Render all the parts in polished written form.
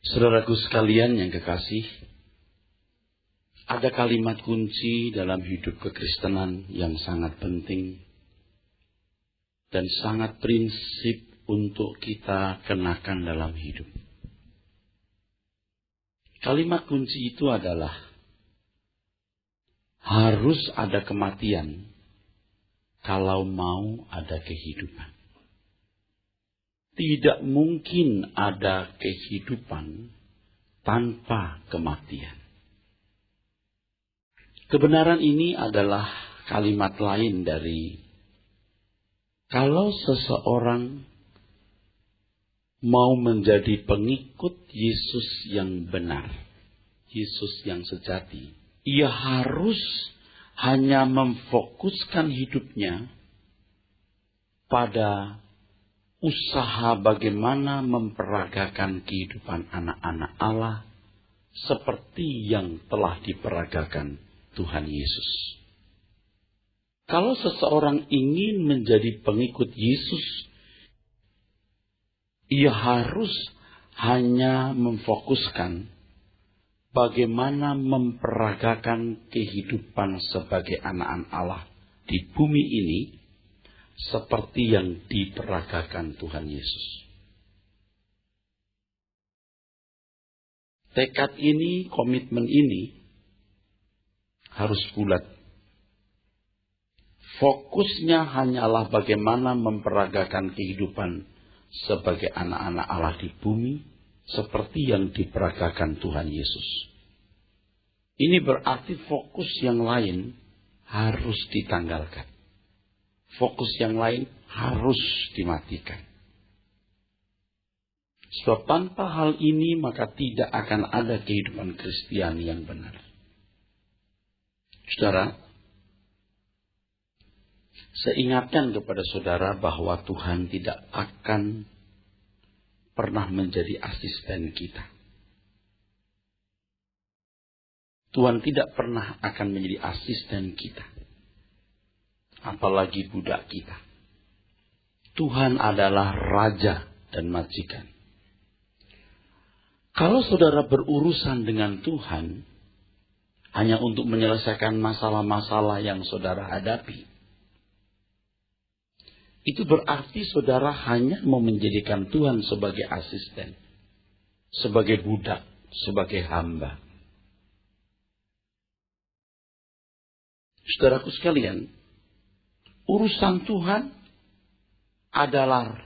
Saudaraku sekalian yang kekasih, ada kalimat kunci dalam hidup kekristenan yang sangat penting dan sangat prinsip untuk kita kenakan dalam hidup. Kalimat kunci itu adalah harus ada kematian kalau mau ada kehidupan. Tidak mungkin ada kehidupan tanpa kematian. Kebenaran ini adalah kalimat lain dari kalau seseorang mau menjadi pengikut Yesus yang benar, Yesus yang sejati, ia harus hanya memfokuskan hidupnya pada usaha bagaimana memperagakan kehidupan anak-anak Allah seperti yang telah diperagakan Tuhan Yesus. Kalau seseorang ingin menjadi pengikut Yesus, ia harus hanya memfokuskan bagaimana memperagakan kehidupan sebagai anak-anak Allah di bumi ini seperti yang diperagakan Tuhan Yesus. Tekad ini, komitmen ini harus bulat. Fokusnya hanyalah bagaimana memperagakan kehidupan sebagai anak-anak Allah di bumi seperti yang diperagakan Tuhan Yesus. Ini berarti fokus yang lain harus ditanggalkan. Fokus yang lain harus dimatikan. Sebab tanpa hal ini maka tidak akan ada kehidupan Kristiani yang benar. Saudara, saya ingatkan kepada saudara bahwa Tuhan tidak akan pernah menjadi asisten kita. Tuhan tidak pernah akan menjadi asisten kita. Apalagi budak kita. Tuhan adalah raja dan majikan. Kalau saudara berurusan dengan Tuhan hanya untuk menyelesaikan masalah-masalah yang saudara hadapi, itu berarti saudara hanya mau menjadikan Tuhan sebagai asisten, sebagai budak, sebagai hamba. Saudaraku sekalian, urusan Tuhan adalah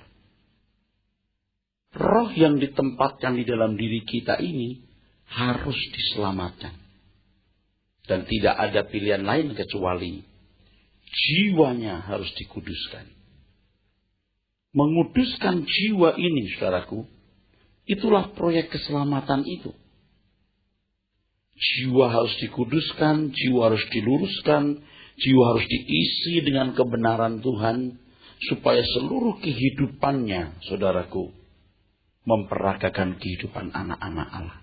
roh yang ditempatkan di dalam diri kita ini harus diselamatkan. Dan tidak ada pilihan lain kecuali jiwanya harus dikuduskan. Menguduskan jiwa ini, saudaraku, itulah proyek keselamatan itu. Jiwa harus dikuduskan, jiwa harus diluruskan, jiwa harus diisi dengan kebenaran Tuhan, supaya seluruh kehidupannya, saudaraku, memperagakan kehidupan anak-anak Allah.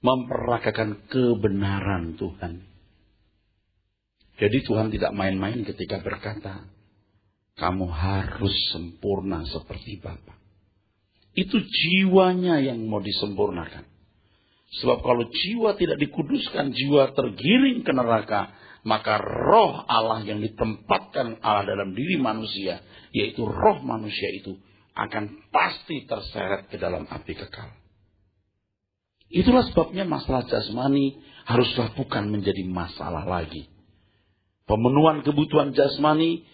Memperagakan kebenaran Tuhan. Jadi Tuhan tidak main-main ketika berkata, kamu harus sempurna seperti Bapa. Itu jiwanya yang mau disempurnakan. Sebab kalau jiwa tidak dikuduskan, jiwa tergiring ke neraka, maka roh Allah yang ditempatkan Allah dalam diri manusia, yaitu roh manusia itu, akan pasti terseret ke dalam api kekal. Itulah sebabnya masalah jasmani haruslah bukan menjadi masalah lagi. Pemenuhan kebutuhan jasmani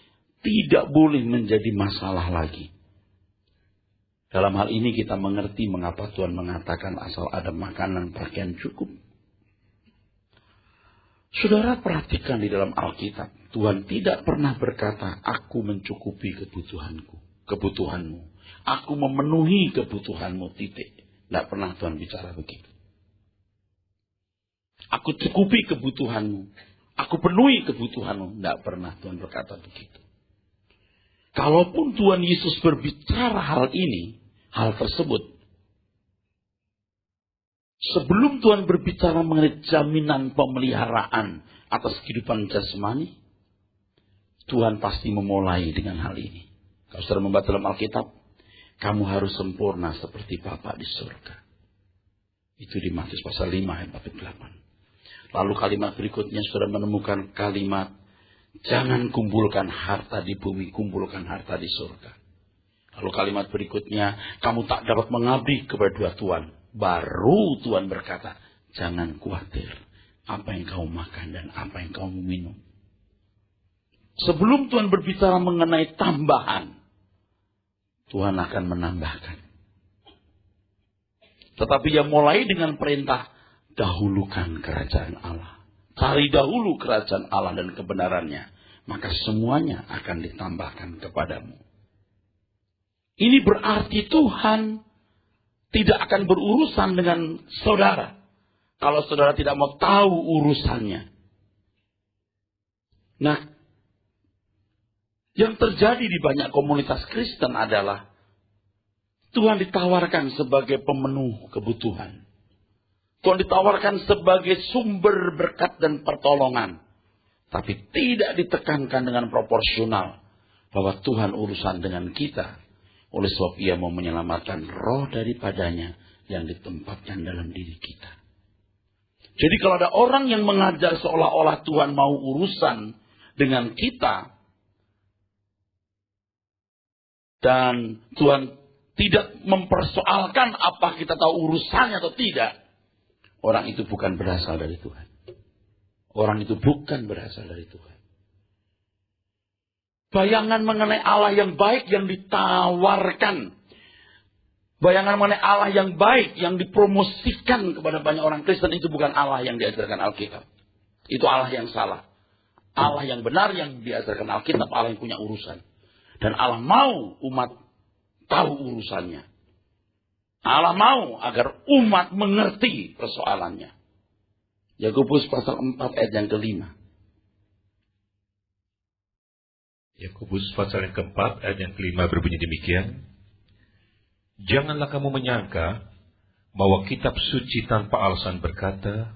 tidak boleh menjadi masalah lagi. Dalam hal ini kita mengerti mengapa Tuhan mengatakan asal ada makanan pakaian cukup. Saudara perhatikan di dalam Alkitab, Tuhan tidak pernah berkata, aku mencukupi kebutuhanmu. Aku memenuhi kebutuhanmu, titik. Tidak pernah Tuhan bicara begitu. Aku cukupi kebutuhanmu. Aku penuhi kebutuhanmu. Tidak pernah Tuhan berkata begitu. Kalaupun Tuhan Yesus berbicara hal ini, hal tersebut, sebelum Tuhan berbicara mengenai jaminan pemeliharaan atas kehidupan jasmani, Tuhan pasti memulai dengan hal ini. Kalau saudara membaca dalam Alkitab, kamu harus sempurna seperti Bapa di surga. Itu di Matius pasal 5 ayat 48. Lalu kalimat berikutnya saudara menemukan kalimat, jangan kumpulkan harta di bumi, kumpulkan harta di surga. Lalu kalimat berikutnya, kamu tak dapat mengabdi kepada dua tuan. Baru Tuhan berkata, jangan khawatir apa yang kamu makan dan apa yang kamu minum. Sebelum Tuhan berbicara mengenai tambahan, Tuhan akan menambahkan. Tetapi dia mulai dengan perintah, dahulukan kerajaan Allah. Cari dahulu kerajaan Allah dan kebenarannya, maka semuanya akan ditambahkan kepadamu. Ini berarti Tuhan tidak akan berurusan dengan saudara kalau saudara tidak mau tahu urusannya. Nah, yang terjadi di banyak komunitas Kristen adalah Tuhan ditawarkan sebagai pemenuh kebutuhan. Tuhan ditawarkan sebagai sumber berkat dan pertolongan. Tapi tidak ditekankan dengan proporsional bahwa Tuhan urusan dengan kita. Oleh sebab ia mau menyelamatkan roh daripadanya yang ditempatkan dalam diri kita. Jadi kalau ada orang yang mengajar seolah-olah Tuhan mau urusan dengan kita, dan Tuhan tidak mempersoalkan apa kita tahu urusannya atau tidak, orang itu bukan berasal dari Tuhan. Orang itu bukan berasal dari Tuhan. Bayangan mengenai Allah yang baik yang ditawarkan. Bayangan mengenai Allah yang baik yang dipromosikan kepada banyak orang Kristen itu bukan Allah yang diajarkan Alkitab. Itu Allah yang salah. Allah yang benar yang diajarkan Alkitab, Allah yang punya urusan. Dan Allah mau umat tahu urusannya. Allah mau agar umat mengerti persoalannya. Yakobus pasal 4 ayat yang kelima. Yakobus pasal yang keempat ayat yang kelima berbunyi demikian. Janganlah kamu menyangka bahwa kitab suci tanpa alasan berkata,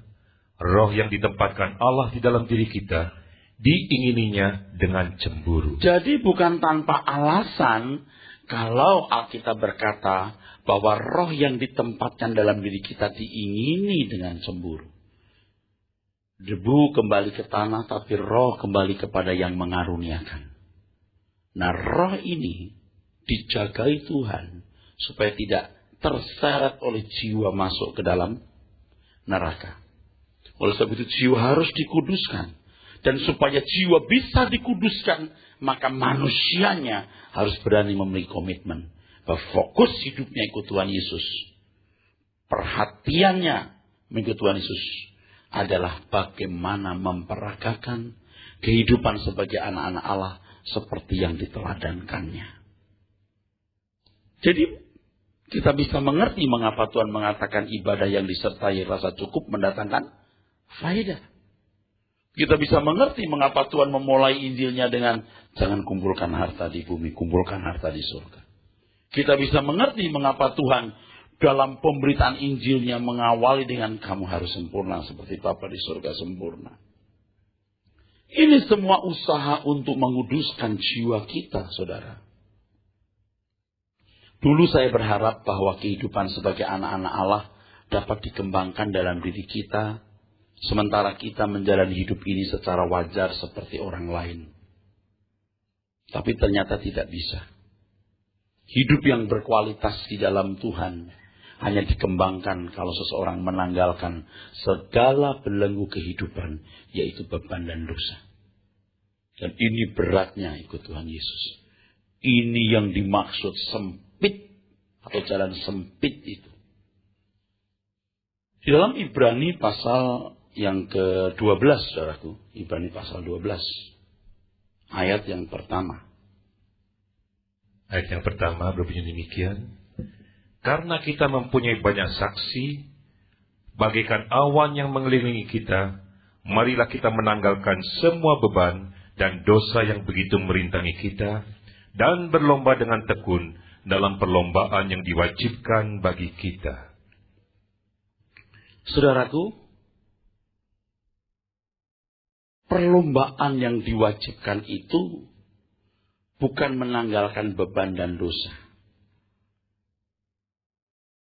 roh yang ditempatkan Allah di dalam diri kita diingininya dengan cemburu. Jadi bukan tanpa alasan kalau Alkitab berkata bahwa roh yang ditempatkan dalam diri kita diingini dengan cemburu. Debu kembali ke tanah tapi roh kembali kepada yang mengaruniakan. Nah, roh ini dijagai Tuhan supaya tidak terseret oleh jiwa masuk ke dalam neraka. Oleh sebab itu jiwa harus dikuduskan. Dan supaya jiwa bisa dikuduskan, maka manusianya harus berani memiliki komitmen. Bahwa fokus hidupnya ikut Tuhan Yesus. Perhatiannya mengikut Tuhan Yesus adalah bagaimana memperagakan kehidupan sebagai anak-anak Allah seperti yang diteladankannya. Jadi kita bisa mengerti mengapa Tuhan mengatakan ibadah yang disertai rasa cukup mendatangkan faedah. Kita bisa mengerti mengapa Tuhan memulai Injilnya dengan jangan kumpulkan harta di bumi, kumpulkan harta di surga. Kita bisa mengerti mengapa Tuhan dalam pemberitaan Injilnya mengawali dengan kamu harus sempurna seperti Bapa di surga sempurna. Ini semua usaha untuk menguduskan jiwa kita, saudara. Dulu saya berharap bahwa kehidupan sebagai anak-anak Allah dapat dikembangkan dalam diri kita, sementara kita menjalani hidup ini secara wajar seperti orang lain. Tapi ternyata tidak bisa. Hidup yang berkualitas di dalam Tuhan hanya dikembangkan kalau seseorang menanggalkan segala belenggu kehidupan, yaitu beban dan dosa. Dan ini beratnya ikut Tuhan Yesus. Ini yang dimaksud sempit atau jalan sempit itu. Di dalam Ibrani pasal yang ke-12, saudaraku. Ibrani pasal 12. Ayat yang pertama. Ayat yang pertama berbunyi demikian. Karena kita mempunyai banyak saksi, bagaikan awan yang mengelilingi kita, marilah kita menanggalkan semua beban dan dosa yang begitu merintangi kita, dan berlomba dengan tekun dalam perlombaan yang diwajibkan bagi kita. Saudaraku, perlombaan yang diwajibkan itu bukan menanggalkan beban dan dosa.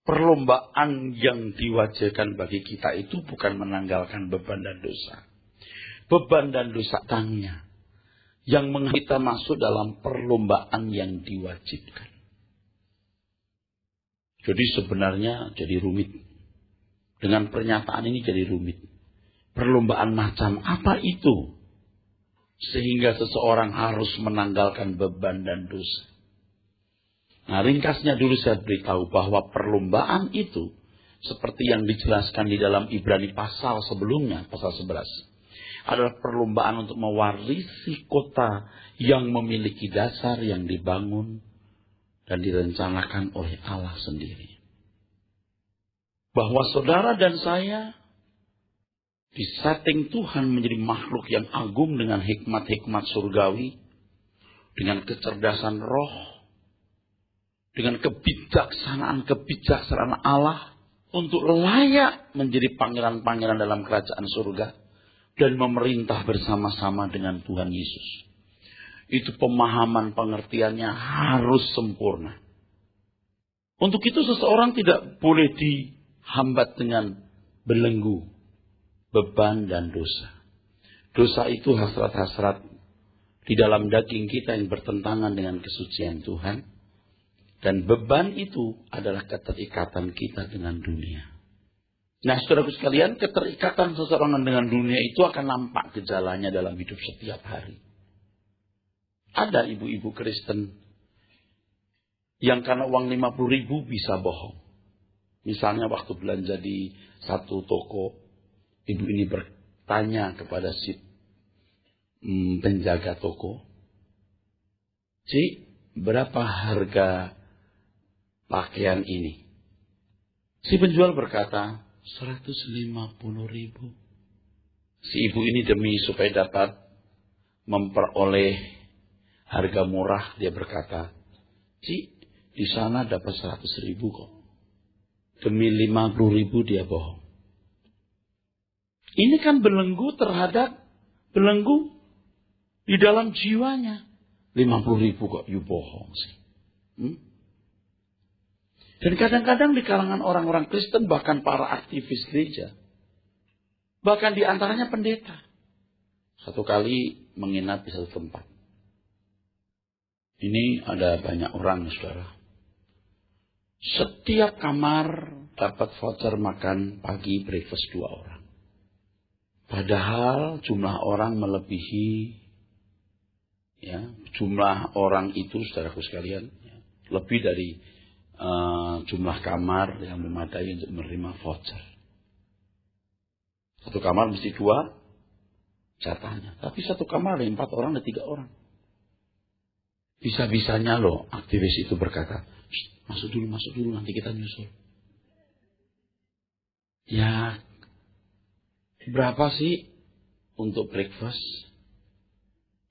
Perlombaan yang diwajibkan bagi kita itu bukan menanggalkan beban dan dosa. Beban dan dosa tangnya yang kita masuk dalam perlombaan yang diwajibkan. Jadi sebenarnya jadi rumit. Dengan pernyataan ini jadi rumit. Perlombaan macam apa itu? Sehingga seseorang harus menanggalkan beban dan dosa. Nah, ringkasnya dulu saya beritahu bahwa perlombaan itu seperti yang dijelaskan di dalam Ibrani pasal sebelumnya, pasal 11. Adalah perlombaan untuk mewarisi kota yang memiliki dasar yang dibangun dan direncanakan oleh Allah sendiri. Bahwa saudara dan saya disetting Tuhan menjadi makhluk yang agung dengan hikmat-hikmat surgawi, dengan kecerdasan roh, dengan kebijaksanaan Allah untuk layak menjadi pangeran-pangeran dalam kerajaan surga dan memerintah bersama-sama dengan Tuhan Yesus. Itu pemahaman pengertiannya harus sempurna. Untuk itu seseorang tidak boleh dihambat dengan belenggu, beban dan dosa. Dosa itu hasrat-hasrat di dalam daging kita yang bertentangan dengan kesucian Tuhan. Dan beban itu adalah keterikatan kita dengan dunia. Nah, saudaraku sekalian, keterikatan seseorang dengan dunia itu akan nampak gejalanya dalam hidup setiap hari. Ada ibu-ibu Kristen yang karena uang 50.000 bisa bohong. Misalnya waktu belanja di satu toko, ibu ini bertanya kepada si penjaga toko, "Cik, berapa harga pakaian ini?" Si penjual berkata, 150.000. Si ibu ini demi supaya dapat memperoleh harga murah, dia berkata, "Cik, di sana dapat 100.000 kok." Demi 50.000 dia bohong. Ini kan belenggu terhadap belenggu di dalam jiwanya. 50.000 kok, you bohong sih. Dan kadang-kadang di kalangan orang-orang Kristen, bahkan para aktivis gereja, bahkan di antaranya pendeta, satu kali menginap di satu tempat. Ini ada banyak orang, saudara. Setiap kamar dapat voucher makan pagi breakfast 2 orang. Padahal jumlah orang melebihi, jumlah orang itu, saudaraku sekalian, lebih dari jumlah kamar yang memadai untuk menerima voucher. Satu kamar mesti 2 jatahnya. Tapi satu kamar ada 4 orang, ada 3 orang. Bisa-bisanya loh aktivis itu berkata, masuk dulu, nanti kita nyusul. Ya, berapa sih untuk breakfast?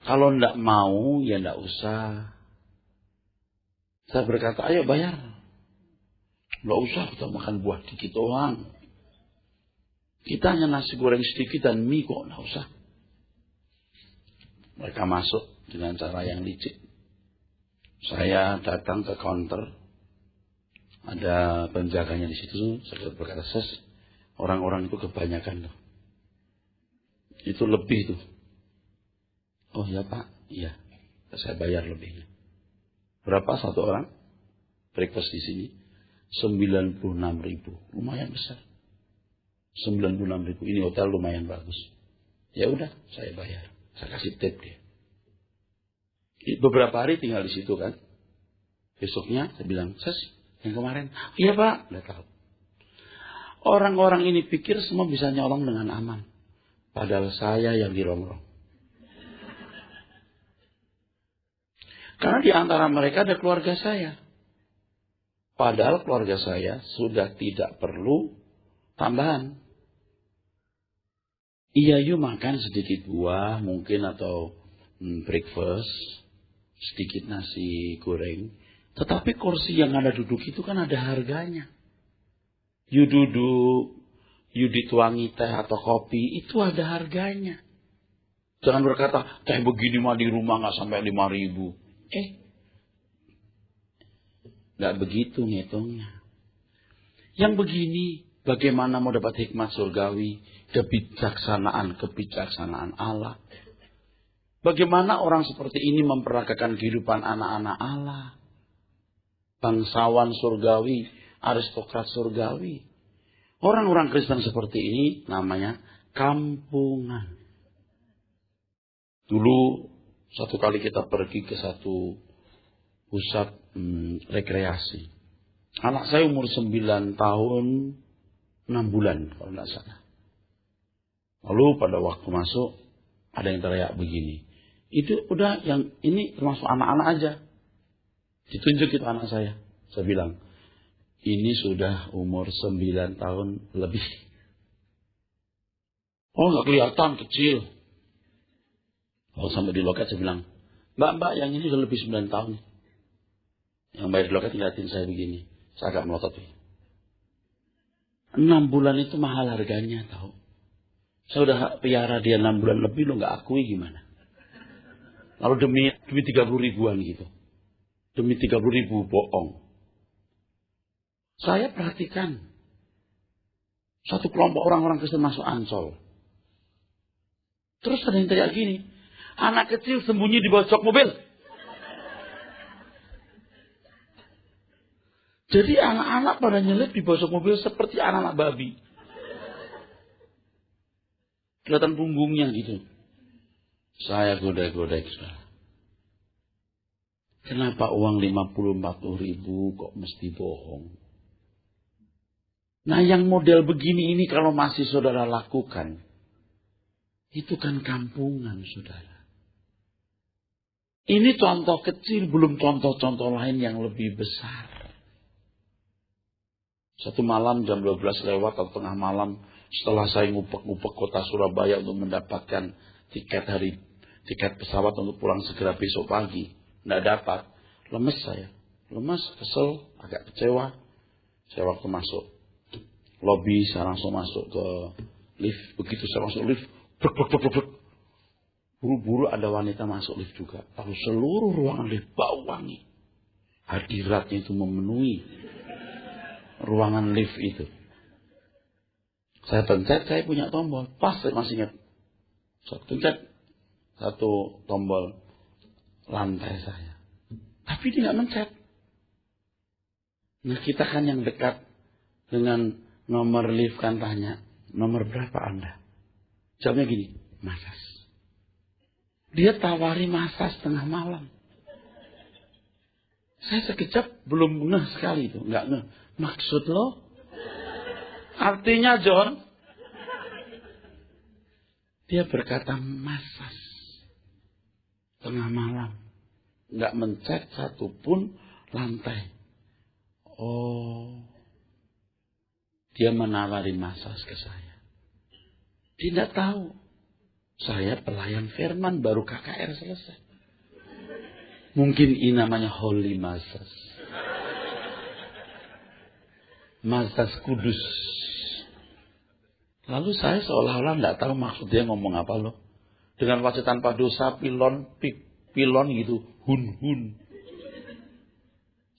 Kalau ndak mau, ya ndak usah. Saya berkata, ayo bayar. Nggak usah kita makan buah dikit doang. Kita hanya nasi goreng sedikit dan mie kok, nggak usah. Mereka masuk dengan cara yang licik. Saya datang ke counter, ada penjaganya di situ. Saya berkata, orang-orang itu kebanyakan loh. Itu lebih tuh. Oh ya Pak, iya. Saya bayar lebihnya. Berapa satu orang? Breakfast di sini 96.000. Lumayan besar. 96.000. Ini hotel lumayan bagus. Ya udah, saya bayar. Saya kasih tip dia. Beberapa hari tinggal di situ kan. Besoknya saya bilang, yang kemarin. Iya Pak, udah tahu. Orang-orang ini pikir semua bisa nyolong dengan aman. Padahal saya yang dirongrong. Karena di antara mereka ada keluarga saya. Padahal keluarga saya sudah tidak perlu tambahan. Iya, yuk makan sedikit buah mungkin atau breakfast, sedikit nasi goreng. Tetapi kursi yang Anda duduk itu kan ada harganya. You duduk, you dituangi teh atau kopi, itu ada harganya. Jangan berkata, teh begini mah di rumah gak sampai 5.000. Gak begitu ngitungnya. Yang begini, bagaimana mau dapat hikmat surgawi, kebijaksanaan Allah? Bagaimana orang seperti ini memperagakan kehidupan anak-anak Allah? Bangsawan surgawi, aristokrat surgawi. Orang-orang Kristen seperti ini namanya kampungan. Dulu satu kali kita pergi ke satu pusat rekreasi. Anak saya umur 9 tahun 6 bulan kalau tidak salah. Lalu pada waktu masuk ada yang teriak begini. Itu udah yang ini termasuk anak-anak aja. Ditunjuk itu anak saya. Saya bilang, ini sudah umur 9 tahun lebih. Oh nggak kelihatan, kecil. Kalau sampai di loket saya bilang, Mbak yang ini sudah lebih 9 tahun. Yang bayar di loket ngeliatin saya begini. Saya agak melotot. 6 bulan itu mahal harganya tahu. Saya udah piara dia 6 bulan lebih, lo nggak akui gimana? Lalu demi 30 ribuan gitu. Demi 30 ribu bohong. Saya perhatikan. Satu kelompok orang-orang Kristen masuk Ancol. Terus ada yang teriak gini. Anak kecil sembunyi di bawah jok mobil. Jadi anak-anak pada nyelip di bawah jok mobil seperti anak-anak babi. Kelihatan punggungnya gitu. Saya goda-goda itu. Kenapa uang 50-40 ribu kok mesti bohong? Nah yang model begini ini kalau masih saudara lakukan. Itu kan kampungan saudara. Ini contoh kecil, belum contoh-contoh lain yang lebih besar. Satu malam jam 12 lewat atau tengah malam, setelah saya ngupek-ngupek kota Surabaya untuk mendapatkan tiket pesawat untuk pulang segera besok pagi. Nggak dapat. Lemes saya. Lemes, kesel, agak kecewa. Saya waktu masuk lobi, saya langsung masuk ke lift. Begitu saya masuk lift, buru-buru ada wanita masuk lift juga. Lalu seluruh ruangan lift bau wangi. Hadiratnya itu memenuhi ruangan lift itu. Saya pencet, saya punya tombol. Pas saya masih ingat. Saya pencet satu tombol lantai saya. Tapi dia nggak mencet. Nah kita kan yang dekat dengan nomor lift kan tanya. Nomor berapa Anda? Jawabnya gini. Masas. Dia tawari masas tengah malam. Saya sekejap belum ngeh sekali itu. Nggak ngeh. Maksud lo? Artinya John. Dia berkata masas. Tengah malam. Nggak mencet satupun lantai. Oh. Dia menawari masas ke saya. Dia tidak tahu. Saya pelayan firman baru KKR selesai. Mungkin ini namanya Holy Masas. Masas Kudus. Lalu saya seolah-olah tidak tahu maksud dia ngomong apa loh. Dengan wajah tanpa dosa, pilon gitu. Hun.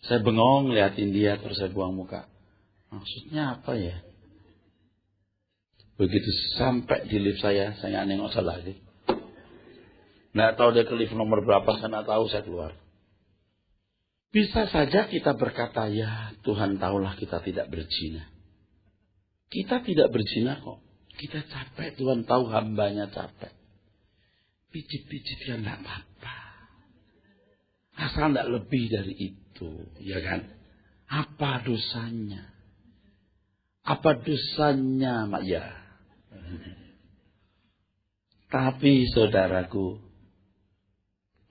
Saya bengong liatin dia terus saya buang muka. Maksudnya apa ya? Begitu sampai di lift saya nggak nengok lagi. Nggak tahu dia ke lift nomor berapa, saya nggak tahu, saya keluar. Bisa saja kita berkata, ya Tuhan tahulah kita tidak berzina. Kita tidak berzina kok. Kita capek, Tuhan tahu hambanya capek. Pijit-pijit ya nggak apa-apa. Asal nggak lebih dari itu, ya kan? Apa dosanya? Apa dosanya, Mak ya? Tapi saudaraku,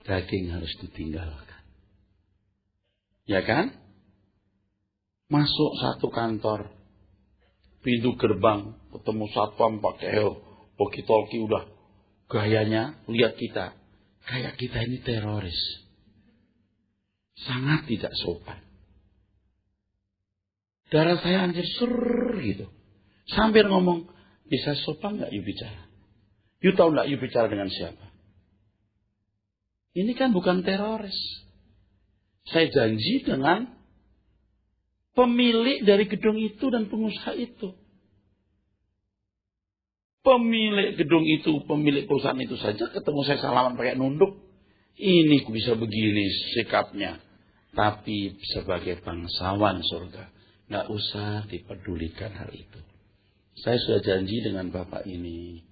daging harus ditinggalkan. Ya kan? Masuk satu kantor, pintu gerbang, ketemu satpam pakai walkie-talkie udah gayanya, lihat kita. Kayak kita ini teroris. Sangat tidak sopan. Darah saya anjir gitu. Sambil ngomong, bisa sopan gak you bicara? You tahu gak you bicara dengan siapa? Ini kan bukan teroris. Saya janji dengan pemilik dari gedung itu dan pengusaha itu. Pemilik gedung itu, pemilik perusahaan itu saja ketemu saya salaman pakai nunduk. Ini bisa begini sikapnya. Tapi sebagai bangsawan surga, nggak usah dipedulikan hal itu. Saya sudah janji dengan bapak ini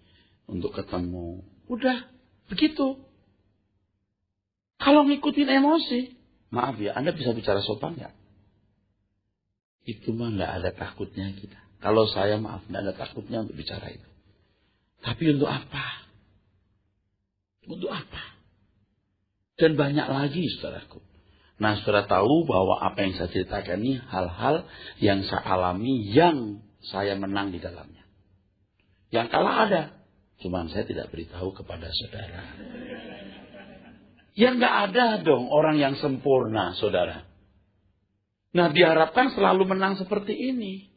untuk ketemu. Udah, begitu. Kalau ngikutin emosi, maaf ya, Anda bisa bicara sopan nggak? Itu mah nggak ada takutnya kita. Kalau saya maaf, nggak ada takutnya untuk bicara itu. Tapi untuk apa? Untuk apa? Dan banyak lagi, saudaraku. Nah, saudara tahu bahwa apa yang saya ceritakan ini hal-hal yang saya alami, yang saya menang di dalamnya. Yang kalah ada, cuman saya tidak beritahu kepada saudara. Yang nggak ada dong orang yang sempurna, saudara. Nah, diharapkan selalu menang seperti ini.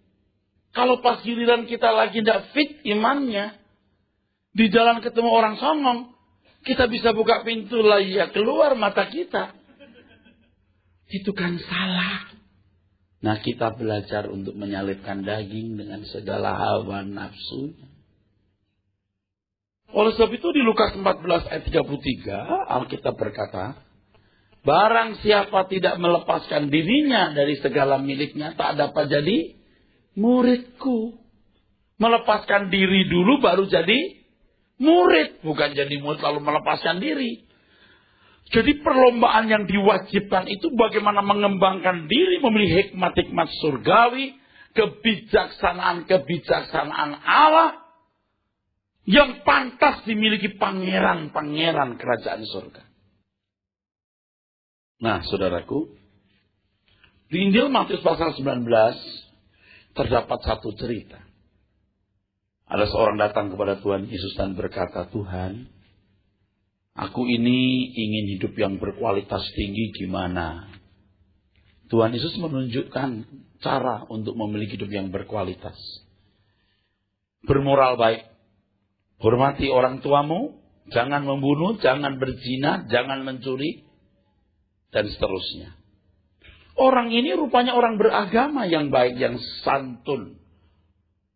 Kalau pas giliran kita lagi tidak fit imannya, di jalan ketemu orang songong, kita bisa buka pintu lah, ya keluar mata kita. Itu kan salah. Nah, kita belajar untuk menyalipkan daging dengan segala hawa nafsunya. Oleh sebab itu di Lukas 14 ayat 33, Alkitab berkata, barang siapa tidak melepaskan dirinya dari segala miliknya, tak dapat jadi muridku. Melepaskan diri dulu baru jadi murid. Bukan jadi murid lalu melepaskan diri. Jadi perlombaan yang diwajibkan itu bagaimana mengembangkan diri, memilih hikmat-hikmat surgawi, kebijaksanaan Allah yang pantas dimiliki pangeran-pangeran kerajaan surga. Nah, saudaraku, di Injil Matius pasal 19 terdapat satu cerita. Ada seorang datang kepada Tuhan Yesus dan berkata, Tuhan, aku ini ingin hidup yang berkualitas tinggi, gimana? Tuhan Yesus menunjukkan cara untuk memiliki hidup yang berkualitas. Bermoral baik. Hormati orang tuamu. Jangan membunuh, jangan berzina, jangan mencuri. Dan seterusnya. Orang ini rupanya orang beragama yang baik, yang santun.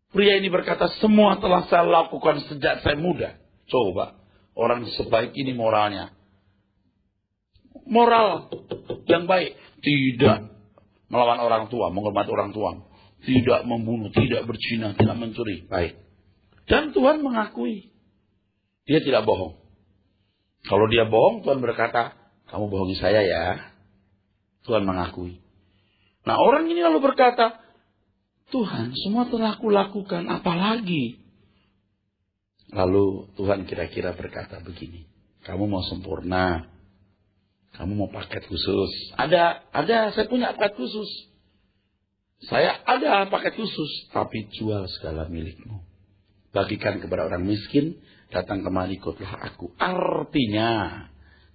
Pria ini berkata, semua telah saya lakukan sejak saya muda. Coba. Orang sebaik ini moralnya. Moral yang baik. Tidak melawan orang tua, menghormati orang tua. Tidak membunuh, tidak berzina, tidak mencuri. Baik. Dan Tuhan mengakui. Dia tidak bohong. Kalau dia bohong, Tuhan berkata, kamu bohongi saya ya. Tuhan mengakui. Nah, orang ini lalu berkata, Tuhan, semua telah aku lakukan, apalagi? Lalu Tuhan kira-kira berkata begini, kamu mau sempurna, kamu mau paket khusus. Ada, saya punya paket khusus. Saya ada paket khusus, tapi jual segala milikmu. Bagikan kepada orang miskin, datang kemari ikutlah aku. Artinya,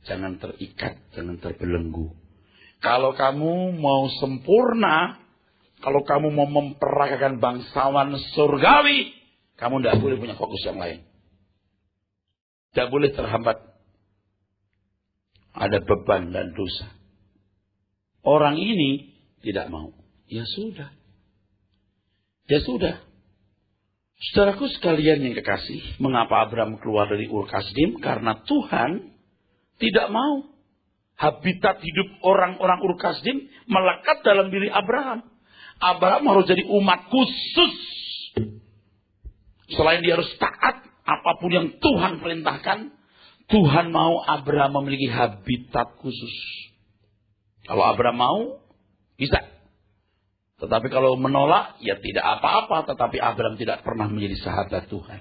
jangan terikat, jangan terbelenggu. Kalau kamu mau sempurna, kalau kamu mau memperagakan bangsawan surgawi, kamu tidak boleh punya fokus yang lain. Tidak boleh terhambat. Ada beban dan dosa. Orang ini tidak mau. Ya sudah. Ya sudah. Saudaraku sekalian yang kekasih, mengapa Abraham keluar dari Ur Kasdim? Karena Tuhan tidak mau. Habitat hidup orang-orang Ur Kasdim melekat dalam diri Abraham. Abraham harus jadi umat khusus. Selain dia harus taat, apapun yang Tuhan perintahkan, Tuhan mau Abraham memiliki habitat khusus. Kalau Abraham mau, bisa. Tetapi kalau menolak, ya tidak apa-apa. Tetapi Abraham tidak pernah menjadi sahabat Tuhan.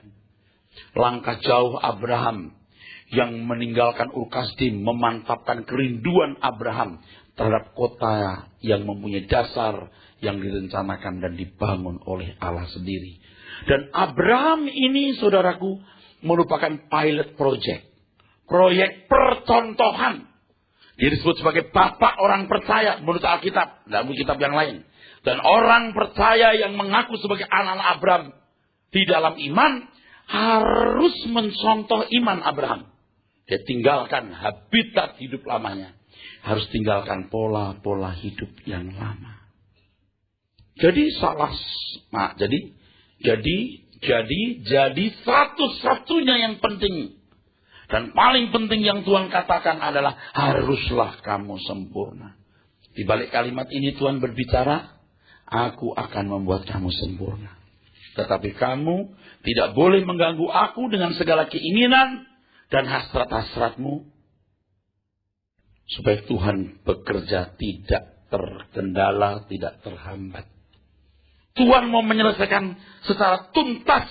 Langkah jauh Abraham yang meninggalkan Ur Kasdim, memantapkan kerinduan Abraham terhadap kota yang mempunyai dasar yang direncanakan dan dibangun oleh Allah sendiri. Dan Abraham ini, saudaraku, merupakan pilot project. Proyek percontohan. Dia disebut sebagai bapak orang percaya menurut Alkitab. Dan kitab yang lain. Dan orang percaya yang mengaku sebagai anak-anak Abraham di dalam iman harus mencontoh iman Abraham. Dia tinggalkan habitat hidup lamanya. Harus tinggalkan pola-pola hidup yang lama. Jadi jadi satu-satunya yang penting dan paling penting yang Tuhan katakan adalah haruslah kamu sempurna. Di balik kalimat ini Tuhan berbicara, aku akan membuat kamu sempurna. Tetapi kamu tidak boleh mengganggu aku dengan segala keinginan dan hasrat-hasratmu, supaya Tuhan bekerja tidak terkendala, tidak terhambat. Tuhan mau menyelesaikan secara tuntas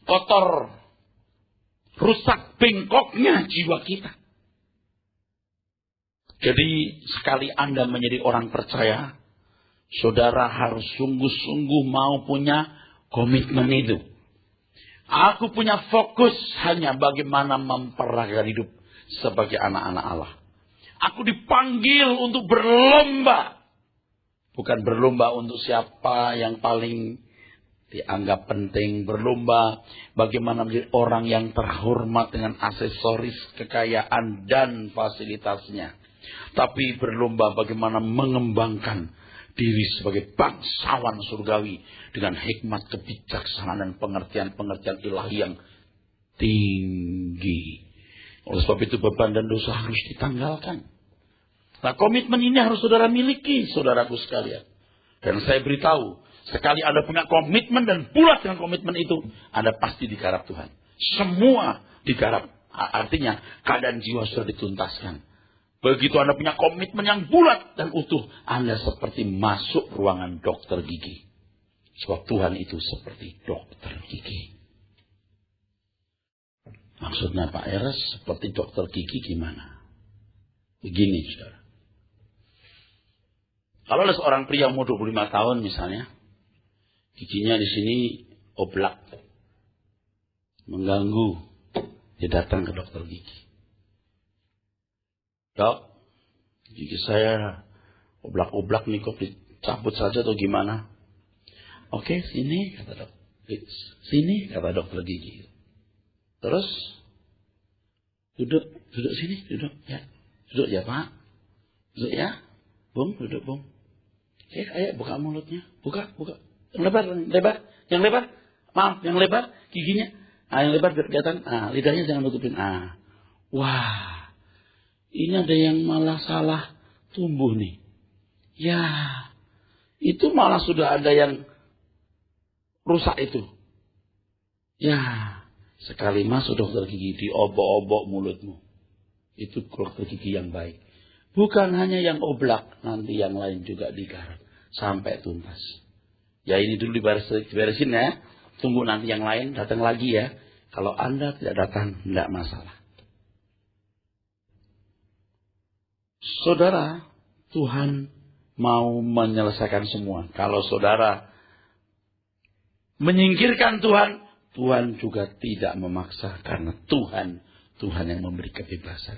kotor, rusak, bengkoknya jiwa kita. Jadi sekali Anda menjadi orang percaya, saudara harus sungguh-sungguh mau punya komitmen itu. Aku punya fokus hanya bagaimana memperagakan hidup sebagai anak-anak Allah. Aku dipanggil untuk berlomba. Bukan berlomba untuk siapa yang paling dianggap penting. Berlomba bagaimana menjadi orang yang terhormat dengan aksesoris, kekayaan, dan fasilitasnya. Tapi berlomba bagaimana mengembangkan diri sebagai bangsawan surgawi dengan hikmat, kebijaksanaan, dan pengertian-pengertian ilahi yang tinggi. Oleh sebab itu beban dan dosa harus ditanggalkan. Nah, komitmen ini harus saudara miliki, saudaraku sekalian. Dan saya beritahu, sekali Anda punya komitmen dan bulat dengan komitmen itu, Anda pasti digarap Tuhan. Semua digarap. Artinya keadaan jiwa sudah dituntaskan. Begitu Anda punya komitmen yang bulat dan utuh, Anda seperti masuk ruangan dokter gigi. Sebab Tuhan itu seperti dokter gigi. Maksudnya Pak Eres seperti dokter gigi gimana? Begini, saudara. Kalau ada seorang pria umur 25 tahun misalnya, giginya di sini oblak, mengganggu, dia datang ke dokter gigi. Dok, gigi saya oblak-oblak nih, kok dicabut saja atau gimana? Oke, sini kata dok. Sini kata dokter gigi. Terus duduk sini, duduk ya Pak, duduk ya, Bung, duduk Bung. Ayo buka mulutnya, buka, yang lebar, maaf, yang lebar giginya, yang lebar biar kelihatan, lidahnya jangan tutupin, wah, ini ada yang malah salah tumbuh nih, ya, itu malah sudah ada yang rusak itu, ya. Sekali masuk dokter gigi, diobok-obok mulutmu. Itu dokter gigi yang baik. Bukan hanya yang oblak, nanti yang lain juga digarap. Sampai tuntas. Ya ini dulu diberesin ya. Tunggu nanti yang lain datang lagi ya. Kalau Anda tidak datang, tidak masalah. Saudara, Tuhan mau menyelesaikan semua. Kalau saudara menyingkirkan Tuhan, Tuhan juga tidak memaksa karena Tuhan yang memberi kebebasan.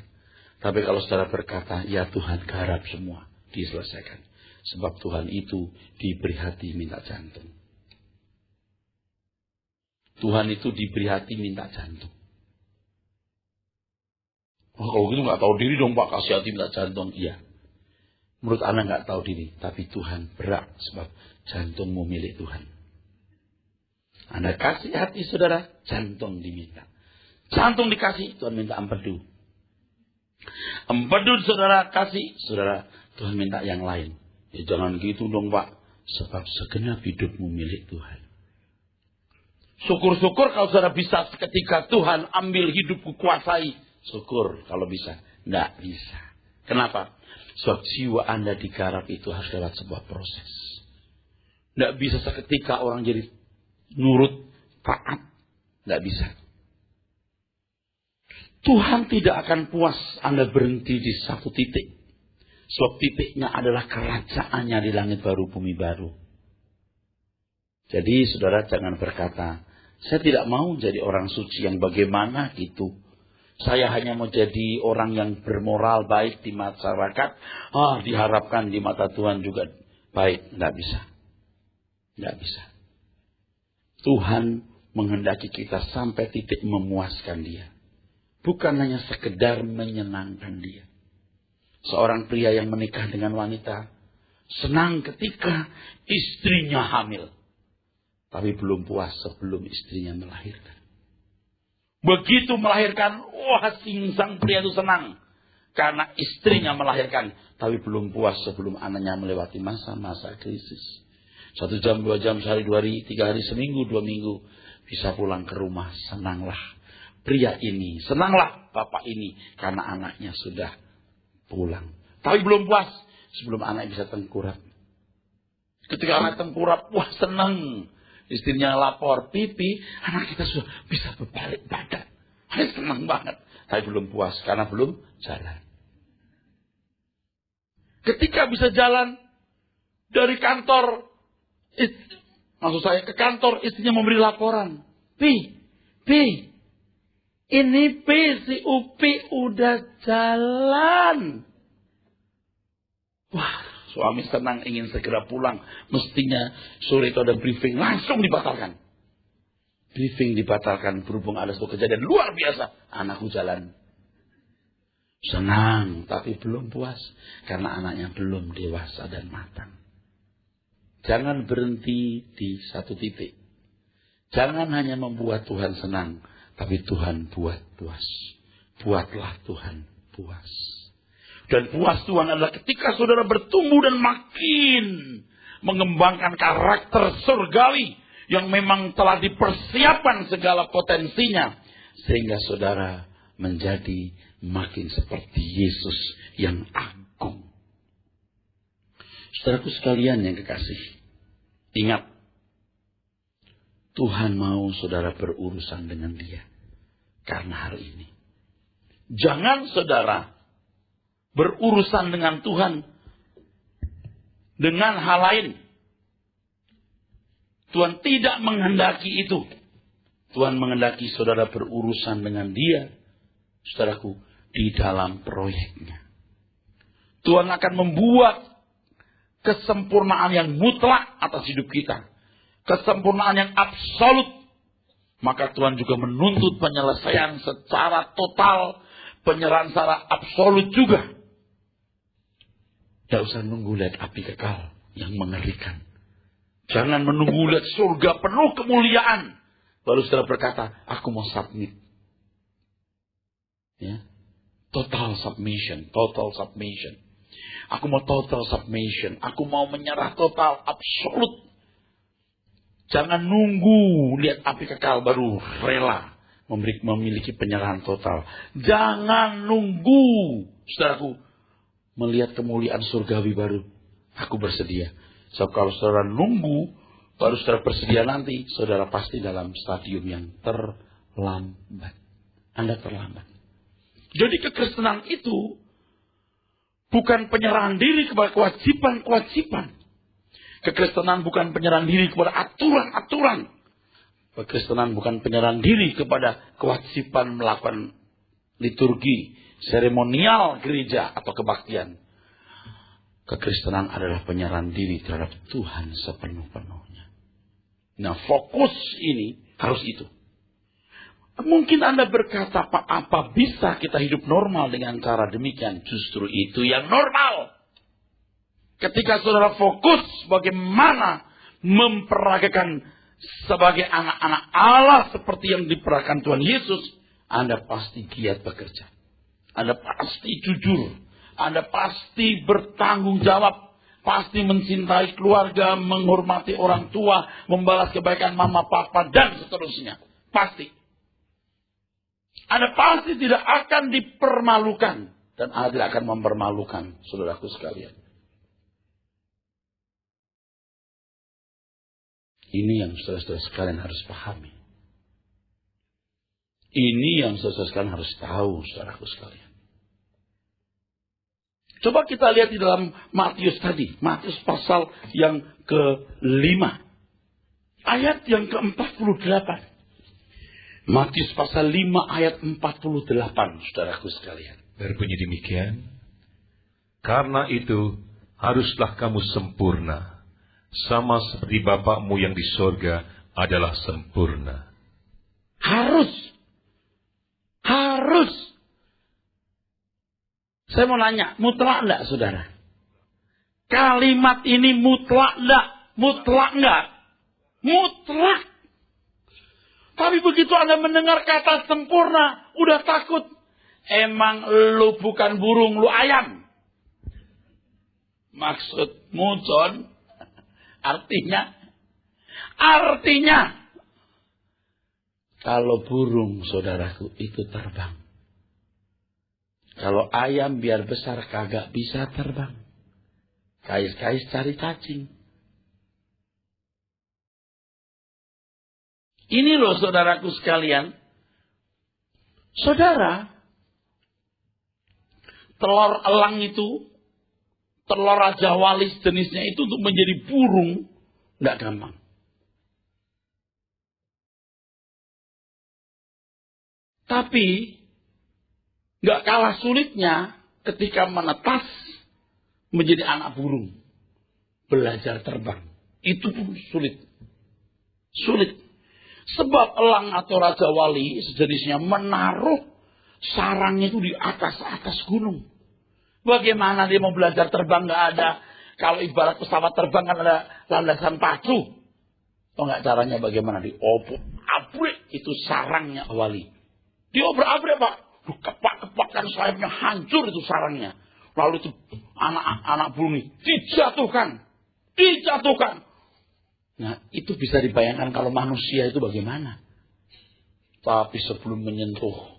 Tapi kalau saudara berkata, ya Tuhan garap semua, diselesaikan. Sebab Tuhan itu diberi hati minta jantung. Tuhan itu diberi hati minta jantung. Oh, kalau gitu nggak tahu diri dong Pak, kasih hati minta jantung. Iya. Menurut Anda nggak tahu diri, tapi Tuhan berat sebab jantungmu milik Tuhan. Anda kasih hati saudara, jantung diminta. Jantung dikasih, Tuhan minta empedu. Empedu saudara kasih, saudara Tuhan minta yang lain. Ya jangan gitu dong Pak, sebab segenap hidupmu milik Tuhan. Syukur-syukur kalau saudara bisa ketika Tuhan ambil hidupku kuasai. Syukur kalau bisa. Tidak bisa. Kenapa? Sebab jiwa Anda digarap itu harus lewat sebuah proses. Tidak bisa seketika orang jadi nurut, taat. Tidak bisa. Tuhan tidak akan puas Anda berhenti di satu titik. Sebab titiknya adalah kerajaannya di langit baru, bumi baru. Jadi saudara jangan berkata, saya tidak mau jadi orang suci yang bagaimana gitu. Saya hanya mau jadi orang yang bermoral baik di masyarakat. Diharapkan di mata Tuhan juga baik. Tidak bisa. Tidak bisa. Tuhan menghendaki kita sampai titik memuaskan dia. Bukan hanya sekedar menyenangkan dia. Seorang pria yang menikah dengan wanita Senang ketika istrinya hamil. Tapi belum puas sebelum istrinya melahirkan. Begitu melahirkan, wah sang pria itu senang. Karena istrinya melahirkan. Tapi belum puas sebelum anaknya melewati masa-masa krisis. 1 jam, 2 jam, sehari, 2 hari, 3 hari, seminggu, 2 minggu. Bisa pulang ke rumah, senanglah pria ini. Senanglah bapak ini. Karena anaknya sudah pulang. Tapi belum puas sebelum anak bisa tengkurap. Ketika anak tengkurap, wah senang. Istrinya lapor, pipi, anak kita sudah bisa berbalik badan. Senang banget. Tapi belum puas karena belum jalan. Ketika bisa jalan dari kantor, maksud saya ke kantor, istrinya memberi laporan. Pi, ini si Upi udah jalan. Wah, suami senang ingin segera pulang. Mestinya sore itu ada briefing. Langsung dibatalkan. Briefing dibatalkan berhubung ada suatu kejadian luar biasa. Anakku jalan. Senang tapi belum puas. Karena anaknya belum dewasa dan matang. Jangan berhenti di satu titik. Jangan hanya membuat Tuhan senang. Tapi Tuhan buat puas. Buatlah Tuhan puas. Dan puas Tuhan adalah ketika saudara bertumbuh dan makin mengembangkan karakter surgawi yang memang telah dipersiapkan segala potensinya. Sehingga saudara menjadi makin seperti Yesus yang agung. Saudaraku sekalian yang kekasih, ingat, Tuhan mau saudara berurusan dengan Dia karena hal ini. Jangan saudara berurusan dengan Tuhan dengan hal lain. Tuhan tidak menghendaki itu. Tuhan menghendaki saudara berurusan dengan Dia, saudaraku, di dalam proyeknya. Tuhan akan membuat kesempurnaan yang mutlak atas hidup kita. Kesempurnaan yang absolut. Maka Tuhan juga menuntut penyelesaian secara total, penyerahan secara absolut juga. Tidak usah nunggu lihat api kekal yang mengerikan. Jangan menunggu lihat surga penuh kemuliaan. Baru saudara berkata, aku mau submit. Ya. Total submission. Total submission. Aku mau total submission. Aku mau menyerah total, absolut. Jangan nunggu lihat api kekal baru rela memiliki penyerahan total. Jangan nunggu, saudaraku, melihat kemuliaan surgawi baru. Aku bersedia. So, kalau saudara nunggu, baru saudara bersedia nanti, saudara pasti dalam stadium yang terlambat. Anda terlambat. Jadi kekristenan itu bukan penyerahan diri kepada kewajiban-kewajiban. Kekristenan bukan penyerahan diri kepada aturan-aturan. Kekristenan bukan penyerahan diri kepada kewajiban melakukan liturgi, seremonial gereja atau kebaktian. Kekristenan adalah penyerahan diri terhadap Tuhan sepenuh-penuhnya. Nah, fokus ini harus itu. Mungkin Anda berkata, Pak, apa bisa kita hidup normal dengan cara demikian? Justru itu yang normal. Ketika saudara fokus bagaimana memperagakan sebagai anak-anak Allah seperti yang diperagakan Tuhan Yesus, Anda pasti giat bekerja. Anda pasti jujur. Anda pasti bertanggung jawab. Pasti mencintai keluarga, menghormati orang tua, membalas kebaikan mama, papa, dan seterusnya. Pasti. Anda pasti tidak akan dipermalukan. Dan Anda tidak akan mempermalukan, saudaraku sekalian. Ini yang saudara-saudara sekalian harus pahami. Ini yang saudara-saudara sekalian harus tahu, saudaraku sekalian. Coba kita lihat di dalam Matius tadi. Matius pasal yang ke-5. Ayat yang ke-48. Matius pasal 5 ayat 48, saudaraku sekalian. Berbunyi demikian. Karena itu, haruslah kamu sempurna. Sama seperti Bapakmu yang di sorga adalah sempurna. Harus. Saya mau nanya, mutlak enggak saudara? Kalimat ini mutlak enggak? Mutlak enggak? Mutlak. Tapi begitu Anda mendengar kata sempurna, udah takut. Emang lu bukan burung, lu ayam. Maksudmu, John, artinya, kalau burung, saudaraku, itu terbang. Kalau ayam biar besar kagak bisa terbang. Kais-kais cari cacing. Ini loh saudaraku sekalian. Saudara, telur elang itu, telur raja wali jenisnya itu untuk menjadi burung, tidak gampang. Tapi, nggak kalah sulitnya ketika menetas menjadi anak burung. Belajar terbang. Itu pun sulit. Sulit. Sebab elang atau raja wali sejenisnya menaruh sarangnya itu di atas gunung. Bagaimana dia mau belajar terbang? Nggak ada. Kalau ibarat pesawat terbang kan ada landasan pacu. Tahu nggak caranya bagaimana? Diobrak-abrik itu sarangnya wali. Diobrak-abrik Pak. Kepak-kepakan sayapnya hancur itu sarangnya. Lalu itu anak burung ini dijatuhkan. Nah, itu bisa dibayangkan kalau manusia itu bagaimana. Tapi sebelum menyentuh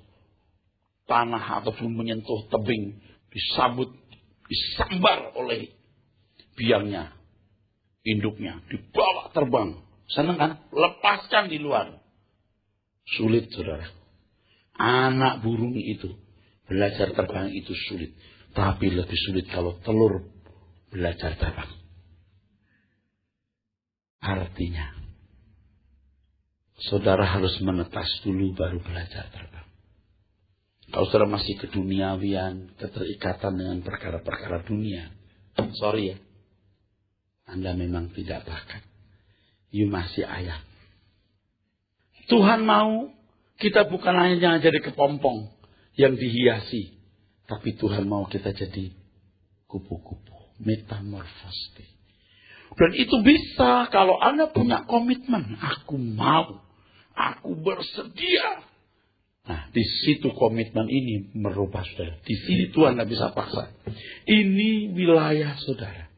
tanah atau sebelum menyentuh tebing, disambar oleh biangnya, induknya, dibawa terbang. Senang kan? Lepaskan di luar. Sulit, saudara. Anak burung itu belajar terbang itu sulit. Tapi lebih sulit kalau telur belajar terbang. Artinya, saudara harus menetas dulu baru belajar terbang. Kalau saudara masih keduniawian, keterikatan dengan perkara-perkara dunia, sorry ya, Anda memang tidak bakat. You masih ayam. Tuhan mau kita bukan hanya jadi kepompong yang dihiasi. Tapi Tuhan mau kita jadi kupu-kupu. Metamorfosis. Dan itu bisa kalau Anda punya komitmen. Aku mau. Aku bersedia. Nah, di situ komitmen ini merubah saudara. Di sini Tuhan tidak bisa paksa. Ini wilayah saudara.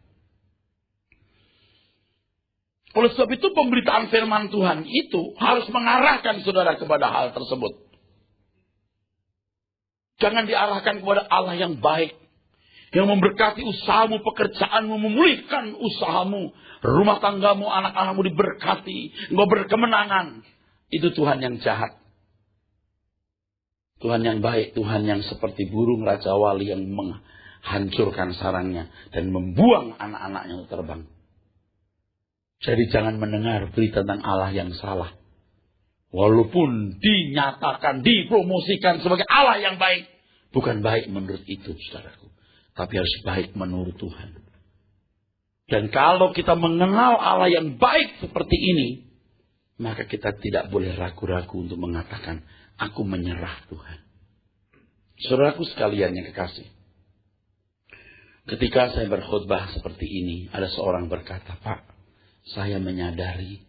Oleh sebab itu pemberitaan firman Tuhan itu harus mengarahkan saudara kepada hal tersebut. Jangan diarahkan kepada Allah yang baik. Yang memberkati usahamu, pekerjaanmu, memulihkan usahamu. Rumah tanggamu, anak-anakmu diberkati. Engkau berkemenangan. Itu Tuhan yang jahat. Tuhan yang baik. Tuhan yang seperti burung raja wali yang menghancurkan sarangnya. Dan membuang anak-anaknya untuk terbang. Jadi jangan mendengar berita tentang Allah yang salah. Walaupun dinyatakan, dipromosikan sebagai Allah yang baik. Bukan baik menurut itu, saudaraku. Tapi harus baik menurut Tuhan. Dan kalau kita mengenal Allah yang baik seperti ini, maka kita tidak boleh ragu-ragu untuk mengatakan, aku menyerah Tuhan. Saudaraku sekalian yang kekasih. Ketika saya berkhutbah seperti ini, ada seorang berkata, Pak, saya menyadari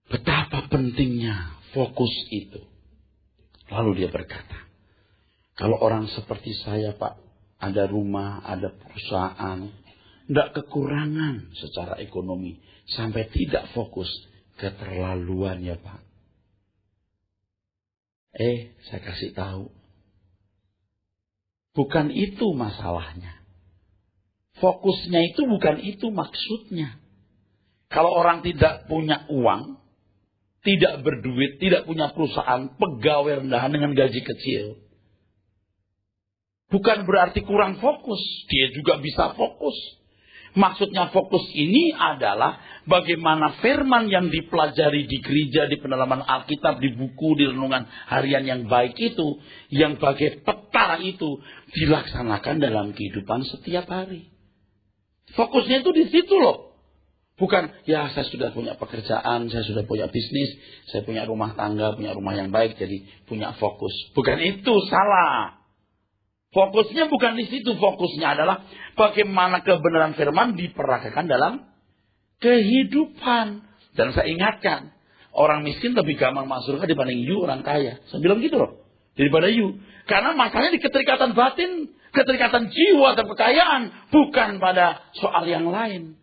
betapa pentingnya fokus itu. Lalu dia berkata, kalau orang seperti saya Pak, ada rumah, ada perusahaan, tidak kekurangan secara ekonomi, sampai tidak fokus, keterlaluan ya Pak. Saya kasih tahu, bukan itu masalahnya. Fokusnya itu bukan itu maksudnya. Kalau orang tidak punya uang, tidak berduit, tidak punya perusahaan, pegawai rendahan dengan gaji kecil. Bukan berarti kurang fokus. Dia juga bisa fokus. Maksudnya fokus ini adalah bagaimana firman yang dipelajari di gereja, di pendalaman Alkitab, di buku, di renungan harian yang baik itu, yang bagai peta itu, dilaksanakan dalam kehidupan setiap hari. Fokusnya itu di situ loh. Bukan, ya saya sudah punya pekerjaan, saya sudah punya bisnis, saya punya rumah tangga, punya rumah yang baik, jadi punya fokus. Bukan itu, salah. Fokusnya bukan di situ. Fokusnya adalah bagaimana kebenaran firman diperagakan dalam kehidupan. Dan saya ingatkan, orang miskin lebih gampang masuk surga dibanding you orang kaya. Saya bilang gitu loh. Daripada you. Karena masalahnya di keterikatan batin, keterikatan jiwa dan kekayaan. Bukan pada soal yang lain.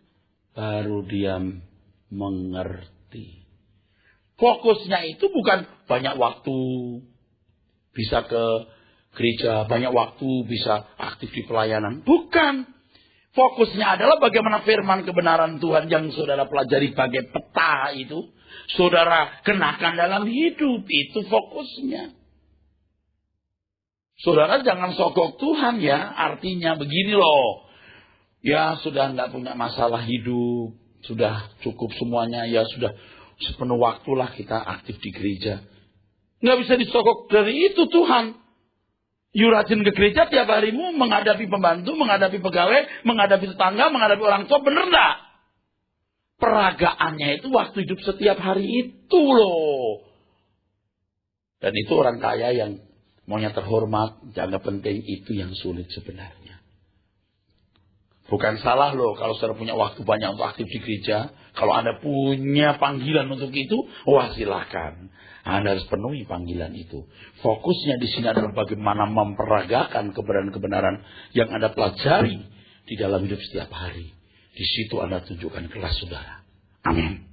Baru dia mengerti. Fokusnya itu bukan banyak waktu bisa ke gereja, banyak waktu bisa aktif di pelayanan. Bukan. Fokusnya adalah bagaimana firman kebenaran Tuhan yang saudara pelajari bagai peta itu, saudara kenakan dalam hidup. Itu fokusnya. Saudara jangan sogok Tuhan ya. Artinya begini loh. Ya sudah nggak punya masalah hidup. Sudah cukup semuanya. Ya sudah sepenuh waktulah kita aktif di gereja. Nggak bisa disogok dari itu Tuhan. You rajin ke gereja tiap harimu menghadapi pembantu, menghadapi pegawai, menghadapi tetangga, menghadapi orang tua. Bener nggak? Peragaannya itu waktu hidup setiap hari itu loh. Dan itu orang kaya yang maunya terhormat, jangan penting, itu yang sulit sebenarnya. Bukan salah loh kalau saudara punya waktu banyak untuk aktif di gereja. Kalau Anda punya panggilan untuk itu, wah silakan. Anda harus penuhi panggilan itu. Fokusnya di sini adalah bagaimana memperagakan kebenaran-kebenaran yang Anda pelajari di dalam hidup setiap hari. Di situ Anda tunjukkan kelas saudara. Amin.